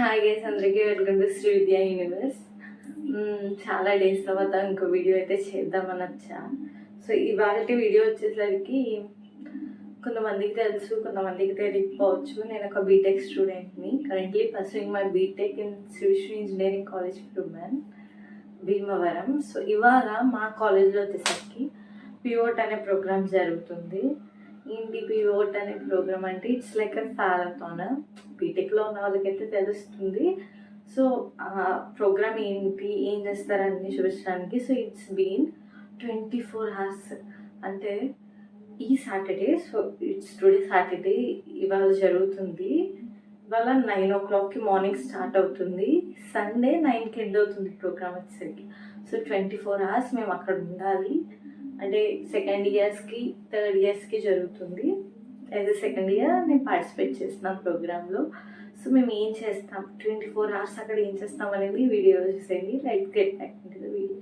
Hi guys, అందరికీ welcome to Shri విద్యా universe. చాలా డేస్ తర్వాత ఇంకో వీడియో అయితే చేద్దామని వచ్చా. సో ఇవాళ వీడియో వచ్చేసరికి కొంతమందికి తెలుసు, కొంతమందికి తెలియకపోవచ్చు. నేను ఒక బీటెక్ స్టూడెంట్ని, currently pursuing my BTech in civil engineering college human Bhimavaram. So ఇవాళ మా కాలేజ్లో వచ్చేసరికి పివోట్ అనే ప్రోగ్రామ్ జరుగుతుంది. ఏంటి పివోట్ అనే ప్రోగ్రామ్ అంటే ఇట్స్ లైక్ అ మ్యారథాన్. బీటెక్లో ఉన్న వాళ్ళకైతే తెలుస్తుంది. సో ఆ ప్రోగ్రామ్ ఏంటి, ఏం చేస్తారని చూపించడానికి. So it's been 24 hours. అంటే ఈ Saturday, so it's today Saturday, ఇవాళ జరుగుతుంది. ఇవాళ 9 o'clock మార్నింగ్ స్టార్ట్ అవుతుంది. సండే 9కి ఎండ్ అవుతుంది ప్రోగ్రామ్ వచ్చేసరికి. సో 24 hours మేము అక్కడ ఉండాలి. అంటే సెకండ్ ఇయర్స్కి థర్డ్ ఇయర్స్కి జరుగుతుంది. యాజ్ ఎ సెకండ్ ఇయర్ నేను పార్టిసిపేట్ చేస్తున్నాను ప్రోగ్రాంలో. సో మేము ఏం చేస్తాం, 24 hours అక్కడ ఏం చేస్తాం అనేది వీడియో చూసేయండి. Like get back into the video.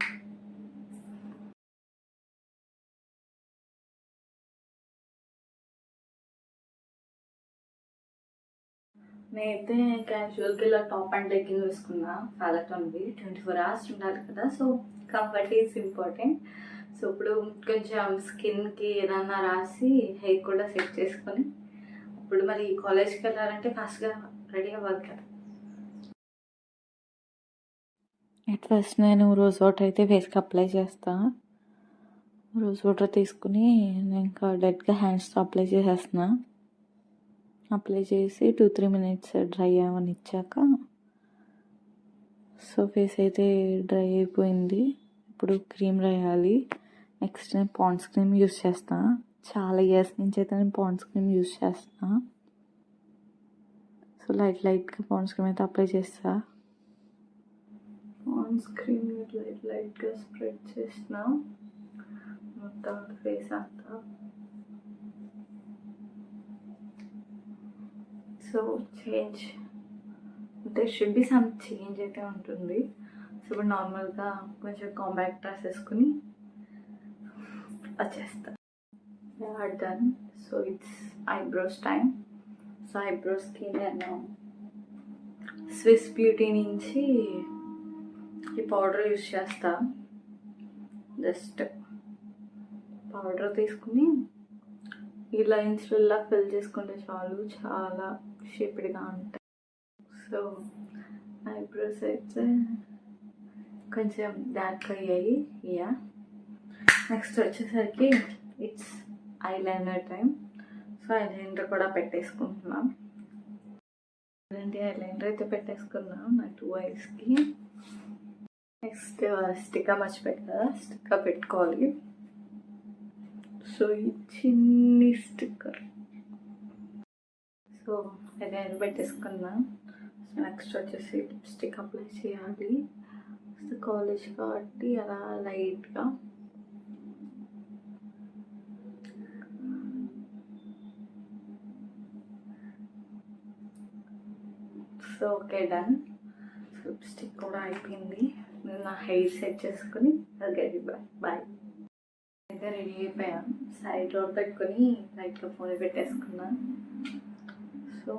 నేనైతే క్యాజువల్గా ఇలా టాప్ అండ్ లెగ్గింగ్ వేసుకున్నా. మ్యారథాన్వి 24 hours ఉండాలి కదా, so comfort is important. So ఇప్పుడు కొంచెం స్కిన్కి ఏదన్నా రాసి హెయిర్ కూడా సెట్ చేసుకొని ఇప్పుడు మరి కాలేజ్కి వెళ్ళాలంటే ఫాస్ట్గా రెడీ అవ్వాలి కదా. అట్ ఫస్ట్ నేను రోజ్ వాటర్ అయితే ఫేస్కి అప్లై చేస్తాను. రోజ్ వాటర్ తీసుకుని నేను ఇంకా డైరెక్ట్గా హ్యాండ్స్తో అప్లై చేసేస్తున్నా. అప్లై చేసి 2-3 minutes డ్రై అవ్వని ఇచ్చాక, సో ఫేస్ అయితే డ్రై అయిపోయింది. ఇప్పుడు క్రీమ్ రాయాలి. నెక్స్ట్ నేను పాండ్స్ క్రీమ్ యూస్ చేస్తాను. చాలా ఇయర్స్ నుంచి అయితే నేను పాండ్స్ క్రీమ్ యూస్ చేస్తాను. సో లైట్గా పాండ్స్ క్రీమ్ అయితే అప్లై చేస్తా. పాండ్స్ క్రీమ్ లైట్గా స్ప్రెడ్ చేసిన మొత్తం ఫేస్ అంతా. సో చేంజ్ అంటే షుడ్ బి సమ్ చేంజ్ అయితే ఉంటుంది. సో ఇప్పుడు నార్మల్గా కొంచెం కాంపాక్ట్ రాసేసుకుని వచ్చేస్తా. Done. So it's eyebrows time. So ఐబ్రోస్కి నేను స్విస్ బ్యూటీ నుంచి ఈ పౌడర్ యూస్ చేస్తా. జస్ట్ పౌడర్ తీసుకుని ఈ లైన్స్లో ఫిల్ చేసుకుంటే చాలు, చాలా షేప్డ్గా ఉంటాయి. సో ఐబ్రోస్ అయితే కొంచెం డార్క్ అయ్యాయి. యా, నెక్స్ట్ వచ్చేసరికి it's eyeliner time. So eyeliner కూడా పెట్టేసుకుంటున్నాం. ఐలైనర్ అయితే పెట్టేసుకున్నాం నా 2 eyesకి. నెక్స్ట్ స్టిక్కర్ మర్చిపోయి కదా, స్టిక్కర్ పెట్టుకోవాలి. సో ఈ చిన్ని స్టిక్కర్, సో ఐలైనర్ పెట్టేసుకున్నా. సో నెక్స్ట్ వచ్చేసి లిప్స్టిక్ అప్లై చేయాలి. సో కాలేజ్ కాబట్టి అలా లైట్గా. So okay, done. లిప్స్టిక్ కూడా అయిపోయింది. నేను నా హెయిర్ సెట్ చేసుకుని గడి బాయ్. అయితే రెడీ అయిపోయాను. సైడ్ రోడ్ పెట్టుకొని లైట్గా ఫోన్ పెట్టేసుకున్నా. So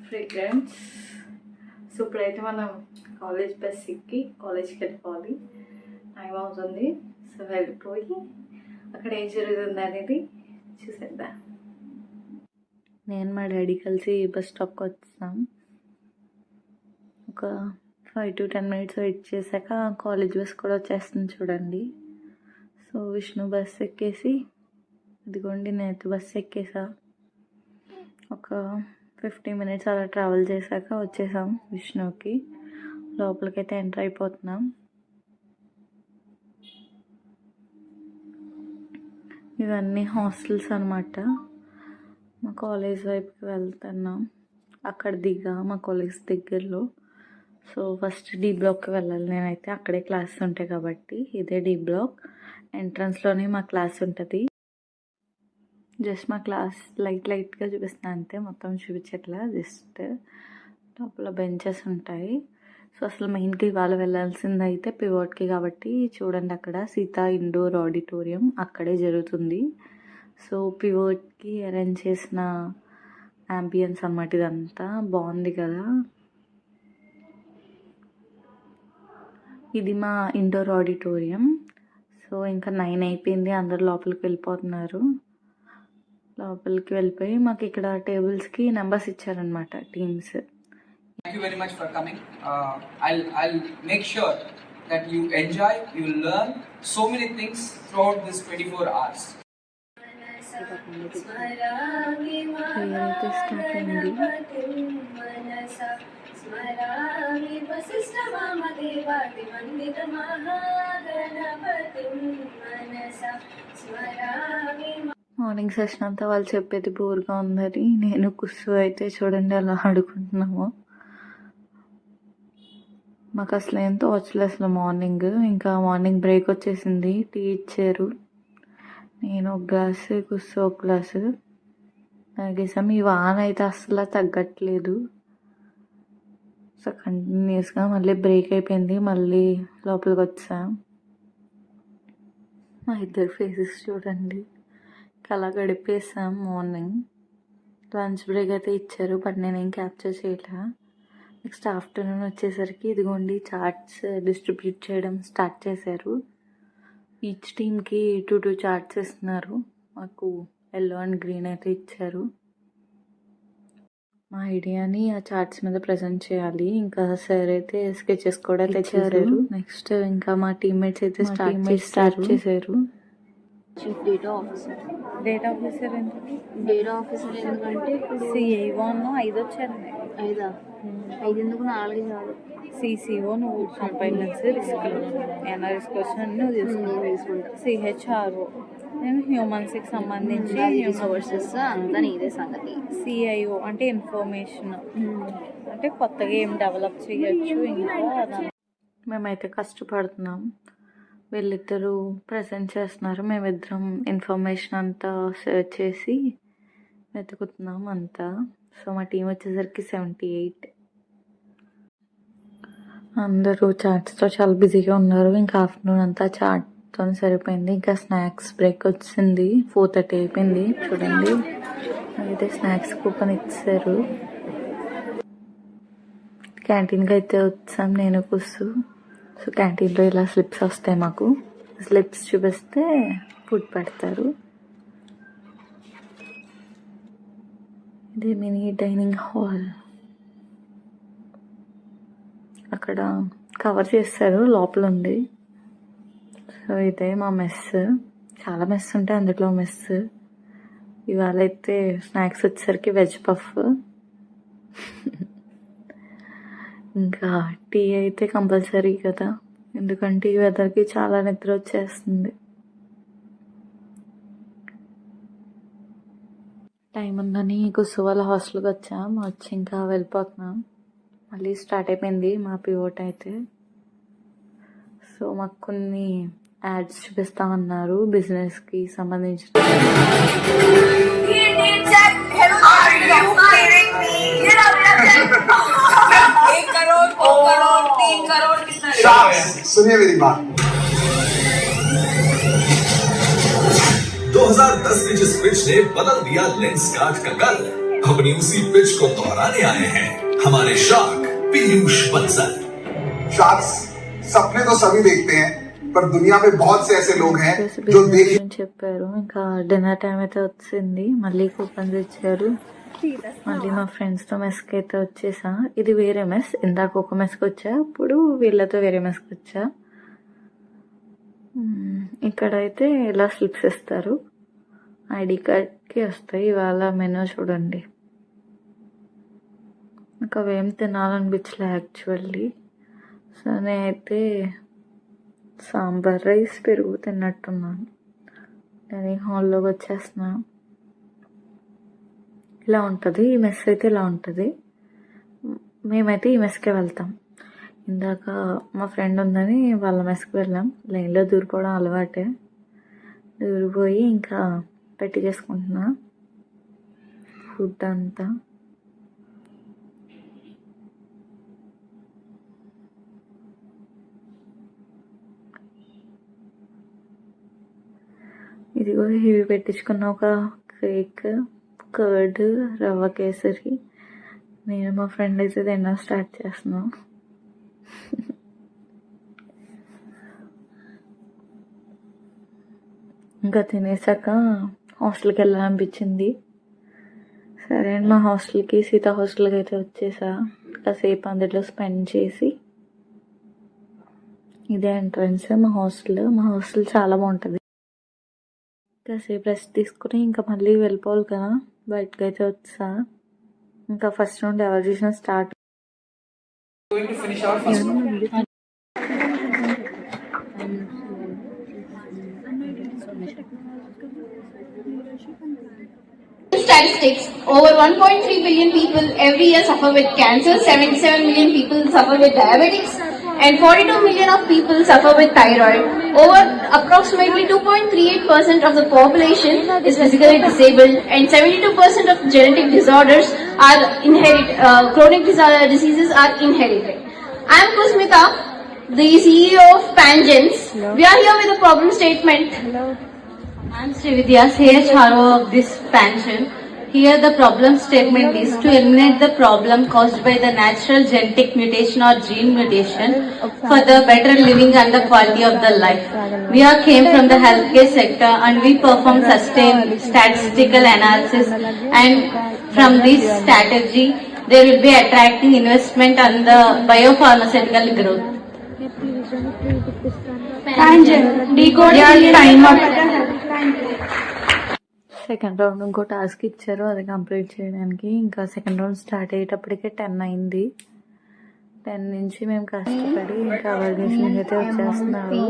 fragrance. సో ఇప్పుడైతే మనం కాలేజ్ బస్ ఎక్కి కాలేజ్కి వెళ్ళిపోవాలి. టైం అవుతుంది. సో వెళ్ళిపోయి అక్కడ ఏం జరుగుతుంది అనేది చూసేద్దాం. నేను మా డాడీ కలిసి బస్ స్టాప్కి వచ్చాం. ఒక 5 to 10 minutes వెయిట్ చేశాక కాలేజ్ బస్ కూడా వచ్చేస్తుంది చూడండి. సో విష్ణు బస్ ఎక్కేసి, ఇదిగోండి నేనైతే బస్ ఎక్కేసా. ఒక 15 minutes అలా ట్రావెల్ చేశాక వచ్చేసాం విష్ణుకి. లోపలికైతే ఎంటర్ అయిపోతున్నాం. ఇవన్నీ హాస్టల్స్ అన్నమాట. మా కాలేజ్ వైపుకి వెళ్తున్నాం. అక్కడ దిగా మా కాలేజ్ దగ్గరలో. సో ఫస్ట్ డి బ్లాక్కి వెళ్ళాలి నేనైతే. అక్కడే క్లాసెస్ ఉంటాయి కాబట్టి ఇదే డి బ్లాక్. ఎంట్రన్స్లోనే మా క్లాస్ ఉంటుంది. జస్ట్ మా క్లాస్ లైట్గా చూపిస్తున్నాను అంతే, మొత్తం చూపించట్లా. జస్ట్ టాప్లో బెంచెస్ ఉంటాయి. సో అసలు మెయిన్కి ఇవాళ వెళ్ళాల్సింది అయితే పివోట్కి కాబట్టి చూడండి, అక్కడ సీతా ఇండోర్ ఆడిటోరియం అక్కడే జరుగుతుంది. సో పివోట్కి అరేంజ్ చేసిన యాంబియన్స్ అన్నమాట. ఇదంతా బాగుంది కదా. ఇది మా ఇండోర్ ఆడిటోరియం. సో ఇంకా 9 అయిపోయింది, అందరు లోపలికి వెళ్ళిపోతున్నారు. లోపలికి వెళ్ళిపోయి మాకు ఇక్కడ టేబుల్స్కి నెంబర్స్ ఇచ్చారనమాట, teams. Thank you very much for coming. I'll make sure that you enjoy, you learn so many things throughout this 24 hours. అయితే స్టార్ట్ అయింది. మార్నింగ్ సెషన్ అంతా వాళ్ళు చెప్పేది బోర్గా ఉందని నేను కుస్సు అయితే చూడండి అలా ఆడుకుంటున్నాము. మాకు అసలు ఏం తోచలేదు అసలు మార్నింగ్. ఇంకా మార్నింగ్ బ్రేక్ వచ్చేసింది, టీ ఇచ్చారు. నేను ఒక గ్లాసు, కుస్సు ఒక గ్లాసు తాగేసాం. ఈ వాన అయితే అసలు తగ్గట్లేదు. సో కంటిన్యూస్గా మళ్ళీ బ్రేక్ అయిపోయింది, మళ్ళీ లోపలికి వచ్చాం. మా ఇద్దరు ఫేసెస్ చూడండి, అలా గడిపేసాం. మార్నింగ్ లంచ్ బ్రేక్ అయితే ఇచ్చారు, బట్ నేనేం క్యాప్చర్ చేయలే. నెక్స్ట్ ఆఫ్టర్నూన్ వచ్చేసరికి ఇదిగోండి చార్ట్స్ డిస్ట్రిబ్యూట్ చేయడం స్టార్ట్ చేశారు. ఈచ్ టీమ్కి 2 చార్ట్స్ ఇస్తున్నారు. మాకు ఎల్లో అండ్ గ్రీన్ అయితే ఇచ్చారు. మా ఐడియాని ఆ చార్ట్స్ మీద ప్రజెంట్ చేయాలి. ఇంకా సార్ అయితే స్కెచెస్ కూడా తెచ్చారు. నెక్స్ట్ ఇంకా మా టీమ్మేట్స్ అయితే స్టార్ట్ చేశారు. Chief data officer. Data officer data officer ఎందుకంటే ఇప్పుడు సిఐఓ 5 వచ్చారు. 5 ఎందుకు 4 చాలు. సిసిఓ నువ్వు కంపైలెన్స్ రిస్క్ ఏమైనా రిస్క్ వచ్చినా నువ్వు తీసుకుంటా. సిహెచ్ఆర్ఓ నేను హ్యూమన్స్కి సంబంధించి రిసోర్సెస్ అంతా నీదే సంగతి. సిఐఓ అంటే ఇన్ఫర్మేషన్, అంటే కొత్తగా ఏం డెవలప్ చేయొచ్చు. ఇంకా మేమైతే కష్టపడుతున్నాం, వీళ్ళిద్దరూ ప్రజెంట్ చేస్తున్నారు, మేమిద్దరం ఇన్ఫర్మేషన్ అంతా సెర్చ్ చేసి వెతుకుతున్నాం అంతా. సో మా టీం వచ్చేసరికి 78. అందరూ చాట్స్తో చాలా బిజీగా ఉన్నారు. ఇంకా ఆఫ్టర్నూన్ అంతా చాట్తో సరిపోయింది. ఇంకా స్నాక్స్ బ్రేక్ వచ్చింది, 4:30 అయిపోయింది. చూడండి అయితే స్నాక్స్ కూపన్ ఇచ్చారు. క్యాంటీన్కి అయితే వచ్చాం నేను కుస్సు. సో క్యాంటీన్లో ఇలా స్లిప్స్ వస్తాయి మాకు, స్లిప్స్ చూపిస్తే ఫుడ్ పెడతారు. ఇది మినీ డైనింగ్ హాల్, అక్కడ కవర్ చేస్తారు, లోపల ఉంది. సో ఇదే మా మెస్, చాలా మెస్ ఉంటాయి అందులో మెస్. ఇవాళ అయితే స్నాక్స్ వచ్చేసరికి వెజ్ పఫ్. ఇంకా టీ అయితే కంపల్సరీ కదా, ఎందుకంటే ఈ వెదర్కి చాలా నిద్ర వచ్చేస్తుంది. టైం ఉందని కుస్సు వాళ్ళ హాస్టల్కి వచ్చాం, వచ్చి ఇంకా వెళ్ళిపోతున్నాం. మళ్ళీ స్టార్ట్ అయిపోయింది మా పివోట్ అయితే. సో మాకు కొన్ని యాడ్స్ చూపిస్తామన్నారు బిజినెస్కి సంబంధించిన. सुनिए मेरी बात, 2010 में जिस पिच ने बदल दिया लेंस कार्ड का कल, अपनी उसी पिच को दोहराने आए हैं हमारे शार्क पीयूष बंसल। शार्क्स सपने तो सभी देखते हैं, पर दुनिया में बहुत से ऐसे लोग हैं जो देख చెప్పారు. ఇంకా డిన్నర్ టైం అయితే వచ్చింది, మళ్ళీ కూపన్స్ ఇచ్చారు. మళ్ళీ మా ఫ్రెండ్స్తో మెస్కి అయితే వచ్చేసా. ఇది వేరే మెస్, ఇందాక ఒక మెస్కి వచ్చా, ఇప్పుడు వీళ్ళతో వేరే మెస్కి వచ్చా. ఇక్కడైతే ఇలా స్లిప్స్ ఇస్తారు, ఐడి కార్డ్కి వస్తాయి. ఇవాళ మెనూ చూడండి, నాకు అవేం తినాలనిపించలే యాక్చువల్లీ. సో నేనైతే సాంబార్ రైస్ పెరుగు తిన్నట్టున్నాను. నేను హాల్లోకి వచ్చేస్తున్నా. ఇలా ఉంటుంది ఈ మెస్ అయితే, ఇలా ఉంటుంది. మేమైతే ఈ మెస్కే వెళ్తాం. ఇందాక మా ఫ్రెండ్ ఉందని వాళ్ళ మెస్కి వెళ్ళాం. లైన్లో దూరిపోవడం అలవాటే, దూరిపోయి ఇంకా పెట్టి చేసుకుంటున్నా ఫుడ్ అంతా. ఇదిగో ఇవి పెట్టించుకున్న ఒక కేక్, కర్డ్, రవ్వ కేసరి. నేను మా ఫ్రెండ్ అయితే తినడం స్టార్ట్ చేస్తున్నాం. ఇంకా తినేసాక హాస్టల్కి వెళ్ళాలనిపించింది. సరే అండి, మా హాస్టల్కి సీతా హాస్టల్కి అయితే వచ్చేసా. కాసేపు అందులో స్పెండ్ చేసి, ఇదే ఎంట్రన్స్ మా హాస్టల్ చాలా బాగుంటుంది. కాసేపు రెస్ట్ తీసుకుని ఇంకా మళ్ళీ వెళ్ళిపోవాలి కదా, బయటకు అయితే వచ్చా. ఇంకా ఫస్ట్ రౌండ్ ఎవరు చూసినా start. Going to finish our first. Statistics: over 1.3 billion people every year suffer with cancer, 77 million people suffer with diabetes, and 42 million of people suffer with thyroid. Over approximately 2.38% of the population is physically disabled, and 72% of genetic disorders are chronic diseases are inherited. I am Kusmita, the CEO of Pangens. We are here with a problem statement. I'm Srividya, CHRO of this pension. Here the problem statement is to eliminate the problem caused by the natural genetic mutation or gene mutation for the better living and the quality of the life. We are came from the healthcare sector and we perform sustained statistical analysis, and from this strategy there will be attracting investment on the biopharmaceutical growth. Second round ఇంకో task ఇచ్చారు, అది complete చేయడానికి. ఇంకా second round start అయ్యేటప్పటికే 10 అయింది. 10 నుంచి మేము కష్టపడి ఇంకా అవర్గేషన్ అయితే వచ్చేస్తున్నారు.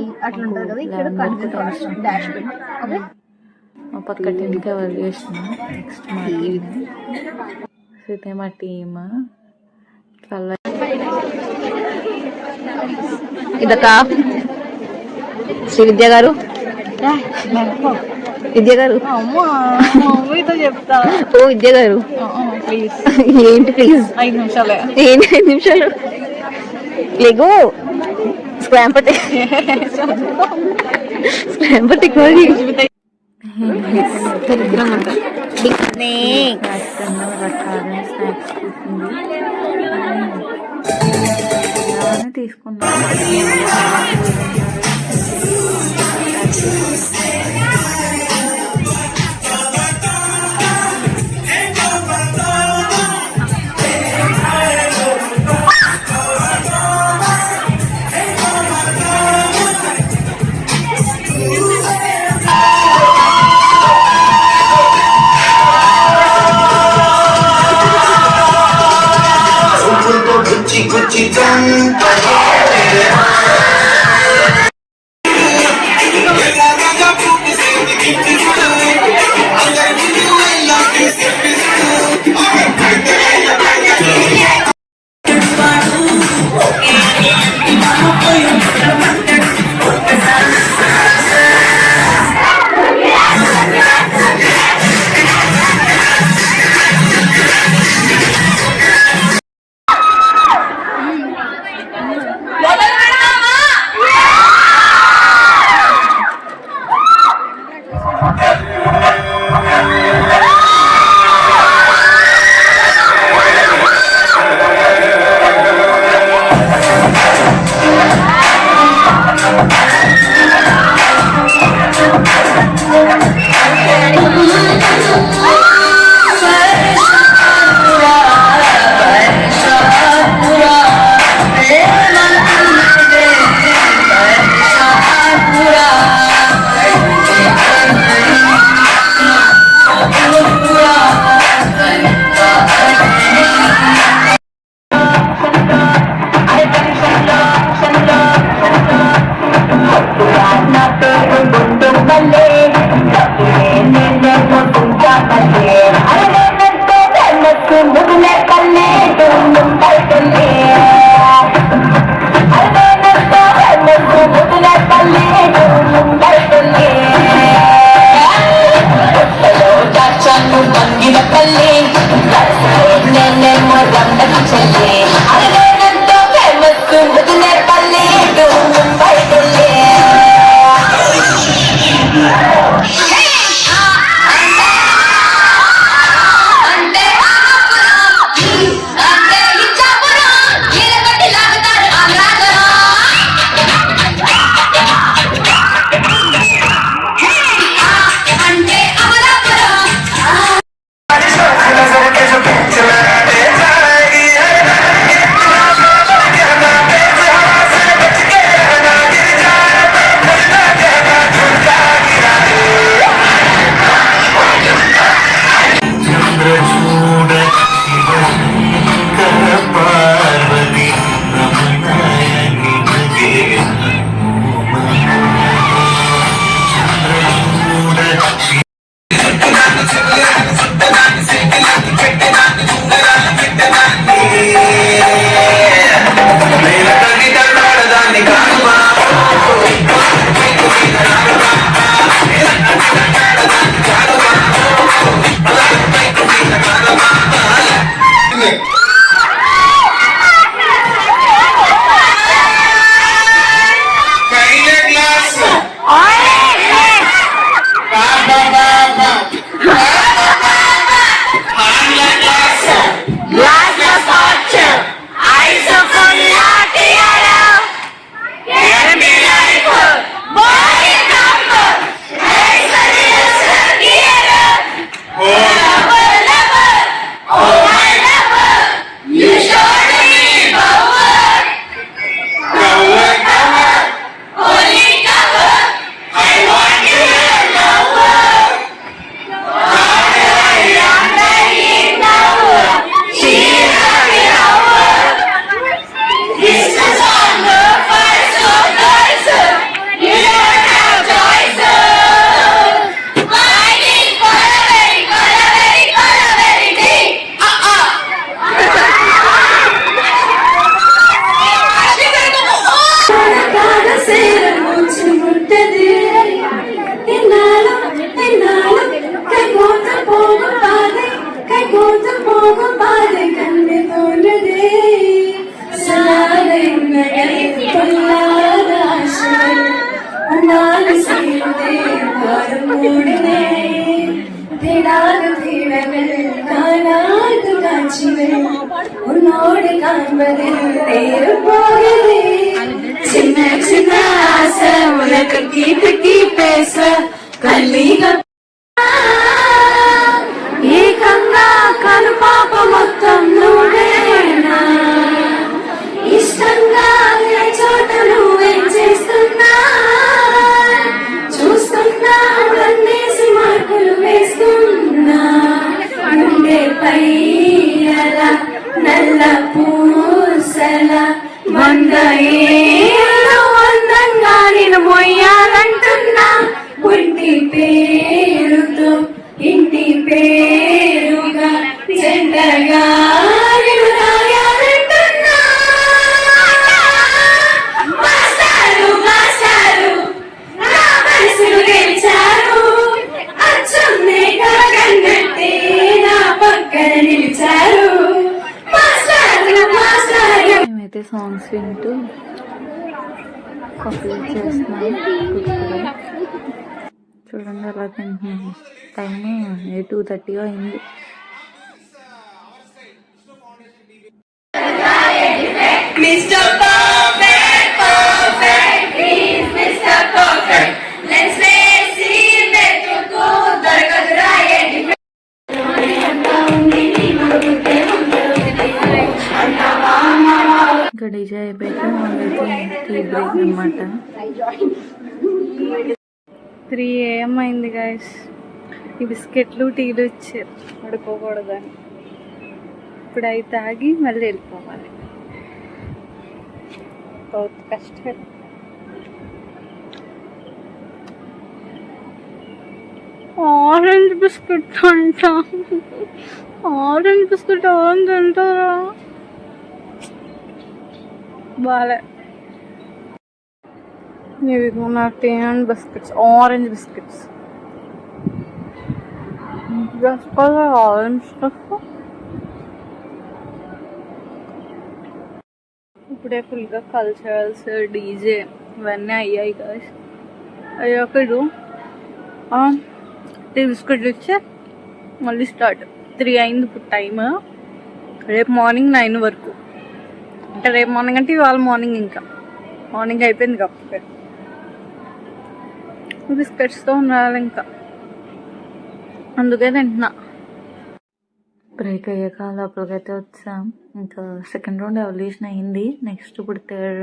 మా పక్కటింటికి అవర్గేషన్. నెక్స్ట్ ఇదే మా టీమ్. ఇదక్క శ్రీవిద్య గారు, విద్య గారు, చెప్తా. ఓ విద్య గారు, ఏంటి ప్లీజ్ 5 నిమిషాలే. ఏంటి 5 నిమిషాలు లేగు. స్క్రాంపర్ టెక్నాలజీ తీసుకున్నాను. చిన్న చిన్న ఆశ ఉలకకి పేస కల్లిగా ఏకంగా కనుపాప మొత్తం నువ్వేనా ఇష్టంగా ఏ చోట నువ్వేం చేస్తున్నా చూస్తున్నా వన్నేసి మార్కులు వేస్తున్నా గుండె పై అలా నల్ల పూసల వంద ఏళ్ళు అందంగా నేను మొయ్యాలంటున్నా పుట్టి పేరుతో ఇంటి పేరుగా జంటగా నేను రాయాలంటున్నా మాస్టారు మాస్టారు నా మనసును గెలిచారు అచ్చం నే కలగన్నట్టే నా పక్కన నిలిచారు మాస్టారు మాస్టారు. మేమైతే సాంగ్స్ వింటూ కాఫీ చేస్తున్నాం కూర్చొని. చూడండి అలా తింటున్నాము. టైం 2:30 అయింది. Mr. Perfect, perfect, he's Mr. Perfect. Let's face it, వెతుకు దొరకదురా ఏ డిఫెక్ట్. ఇంకా డీజే అయిపోయాక వాళ్ళైతే టీ బ్రేక్ అనమాట. 3 AM అయింది గైస్. ఈ బిస్కెట్లు టీలు ఇచ్చారు పడుకోకూడదని. ఇప్పుడు అవి తాగి మళ్ళీ వెళ్ళిపోవాలి. కష్టం. ఆరెంజ్ బిస్కెట్ అంట. ఆరెంజ్ బిస్కెట్ ఆరెంజ్ అంటారా? బాలే. ఇవి నా tea and biscuits, orange biscuits. Just orange stuff. ఇప్పుడే ఫుల్గా కల్చరల్స్ డీజే ఇవన్నీ అయ్యాయి కదా. అయ్యాక టీ బిస్కెట్ ఇచ్చే మళ్ళీ స్టార్ట్. 3 అయింది ఇప్పుడు టైమ్. రేపు మార్నింగ్ 9 వరకు. అంటే రేపు మార్నింగ్ అంటే ఇవాళ మార్నింగ్. ఇంకా మార్నింగ్ అయిపోయింది కాకపోతే బిస్కెట్స్తో ఉండాలి ఇంకా, అందుకే తింటున్నా. బ్రేక్ అయ్యాక లోపలికైతే వచ్చాం. ఇంకా సెకండ్ రౌండ్ ఎవల్యూషన్ అయింది. నెక్స్ట్ ఇప్పుడు థర్డ్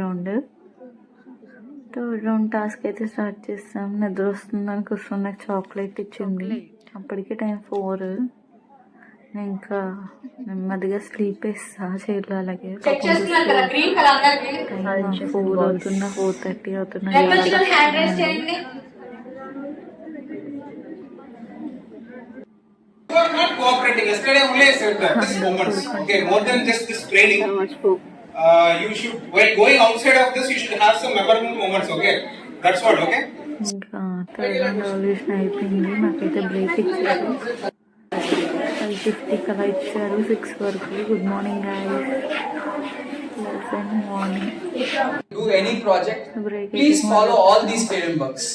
రౌండ్ టాస్క్ అయితే స్టార్ట్ చేస్తాం. నిద్ర వస్తుందని కూర్చొని నాకు చాక్లెట్ ఇచ్చింది. అప్పటికి టైం 4. ఇంకా నెమ్మదిగా స్లీప్ వేస్తా చైర్లో. అలాగే 4 అవుతున్నా 4:30 అవుతున్నా. You are not cooperating. Yesterday only I said that this moments. Okay, more than just this training. You should, while going outside of this, you should have some memorable moments. Okay, that's what. Okay. ఇంకా third round evolution అయిపోయింది. నాకైతే break ఇచ్చారు. 5:50 అలా ఇచ్చారు. 6 వరకు. Good morning guys. Pleasant morning. Do any project, please follow all these frameworks.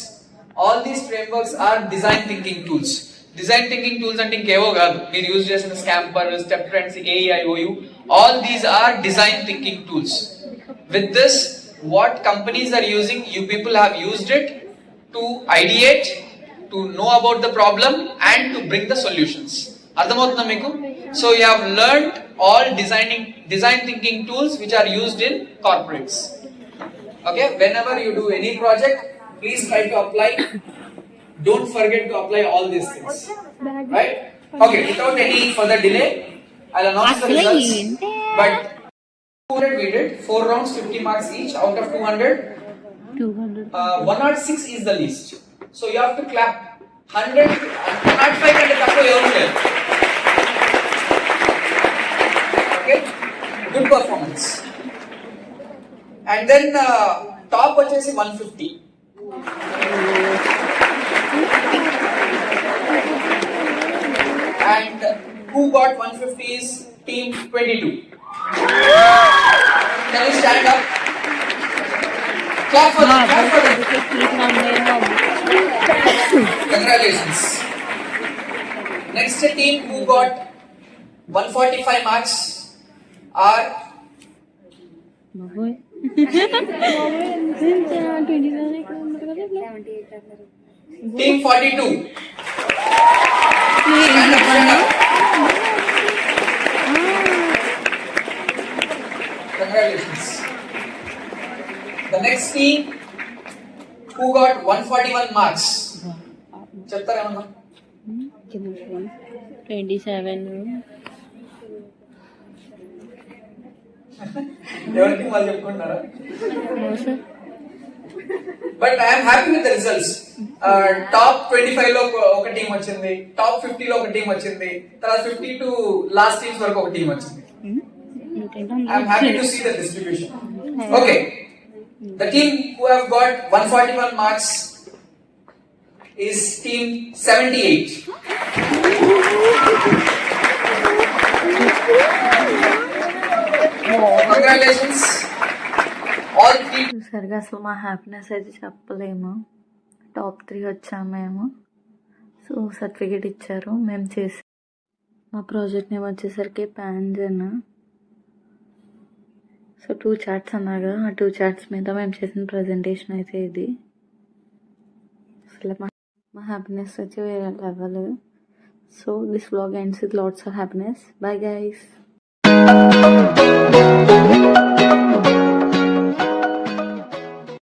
All these frameworks are design thinking tools. Design thinking tools అంటే ఇంకేవో కాదు. మీరు యూజ్ చేసిన scamper, step friends, AEIOU, all these are design thinking tools. With this, what companies are using, you people have used it to ideate, to know about the problem and to bring the solutions. అర్థమవుతుందా మీకు? So you have learned all design thinking tools which are used in corporates. Okay, whenever you do any project, please try to apply. Don't forget to apply all these things. Right? Okay, without any further delay, I'll announce the results. But 200 we did, 4 rounds, 50 marks each. Out of 200, 106 is the least. So you have to clap. 105 కంటే తక్కువ ఎవరు లేరు. Okay, good performance. And then top వచ్చేసి 150. And who got 150 is team 22. Can you stand up? Clap for them. Congratulations. Next team who got 145 marks are Team 42. Stand up, stand up. Congratulations. The next team who got 141 marks. చెప్తారా ఏమన్నా? 27. ఎవరికి వాళ్ళు చెప్పుకుంటున్నారా? But I'm happy with the results. Top 25 లో ఒక team వచ్చింది, top 50 లో ఒక టీం వచ్చింది, తర్వాత 50 టు లాస్ట్ టీమ్స్ వరకు ఒక టీం వచ్చింది. I'm happy to see the distribution. Okay, the team who have got 141 marks is team 78. Congratulations. All three. చూసారుగా అసలు మా హ్యాపీనెస్ అయితే చెప్పలేము. టాప్ 3 వచ్చాము మేము. సో సర్టిఫికేట్ ఇచ్చారు. మేము చేసి మా ప్రాజెక్ట్ నేమ్ వచ్చేసరికి ప్యాన్జన్. సో 2 చార్ట్స్ అన్నాగా, ఆ 2 చార్ట్స్ మీద మేము చేసిన ప్రజెంటేషన్ అయితే ఇది. అసలు మా హ్యాపీనెస్ వచ్చి వేరే level. So this vlog ends with lots of happiness. Bye guys.